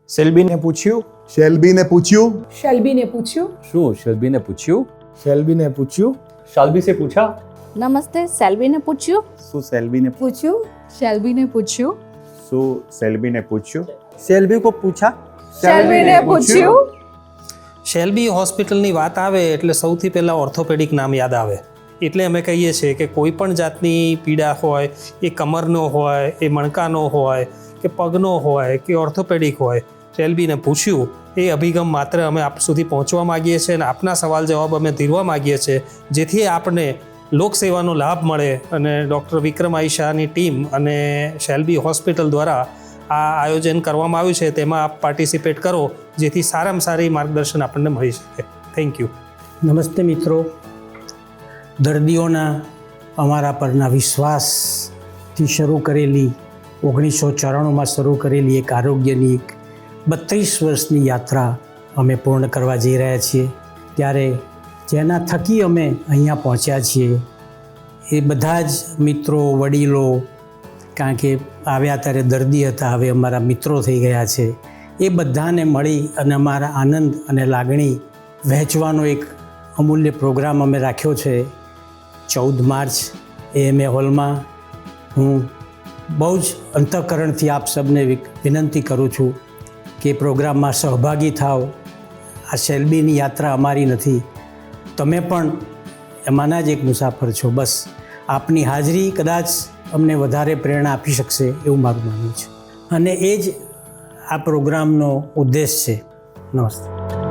શેલ્બીને પૂછ્યું. શેલ્બીને પૂછ્યું. શેલ્બીને પૂછ્યું. શું શેલ્બીને પૂછ્યું? શેલ્બીને પૂછ્યું. शाल्बी से पूछा. નમસ્તે, શેલ્બીને પૂછ્યું. શું શેલ્બીને પૂછ્યું. શેલ્બીને પૂછ્યું. શું શેલ્બીને પૂછ્યું. શેલ્બી કો પૂછા. શેલ્બીને પૂછ્યું. શેલ્બી હોસ્પિટલની વાત આવે એટલે સૌથી પહેલાં ઓર્થોપેડિક નામ યાદ આવે. એટલે અમે કહીએ છીએ કે કોઈ પણ જાતની પીડા હોય, એ કમરનો હોય, એ મણકાનો હોય, કે પગનો હોય, કે ઓર્થોપેડિક હોય, શેલ્બીને પૂછ્યું એ અભિગમ માત્ર અમે આપ સુધી પહોંચવા માગીએ છીએ અને આપના સવાલ જવાબ અમે ધીરવા માગીએ છીએ, જેથી આપને લોકસેવાનો લાભ મળે. અને ડૉક્ટર વિક્રમ આઈશાની ટીમ અને શેલ્બી હોસ્પિટલ દ્વારા આ આયોજન કરવામાં આવ્યું છે, તેમાં આપ પાર્ટિસિપેટ કરો, જેથી સારામાં સારી માર્ગદર્શન આપણને મળી શકે. Thank you. નમસ્તે મિત્રો, દર્દીઓના અમારા પરના વિશ્વાસથી શરૂ કરેલી 1994માં શરૂ કરેલી એક આરોગ્યની એક 32 વર્ષની યાત્રા અમે પૂર્ણ કરવા જઈ રહ્યા છીએ. ત્યારે જેના થકી અમે અહીંયા પહોંચ્યા છીએ એ બધા જ મિત્રો, વડીલો, કારણ કે આવ્યા ત્યારે દર્દી હતા, હવે અમારા મિત્રો થઈ ગયા છે, એ બધાને મળી અને અમારા આનંદ અને લાગણી વહેંચવાનો એક અમૂલ્ય પ્રોગ્રામ અમે રાખ્યો છે 14 માર્ચ AMA હોલમાં. હું બહુ જ અંતઃકરણથી આપ સબને વિનંતી કરું છું કે પ્રોગ્રામમાં સહભાગી થાવ. આ શેલ્બીની યાત્રા અમારી નથી, તમે પણ એમાંના જ એક મુસાફર છો. બસ આપની હાજરી કદાચ અમને વધારે પ્રેરણા આપી શકશે એવું મારું માનવું છે, અને એ જ આ પ્રોગ્રામનો ઉદ્દેશ છે. નમસ્તે.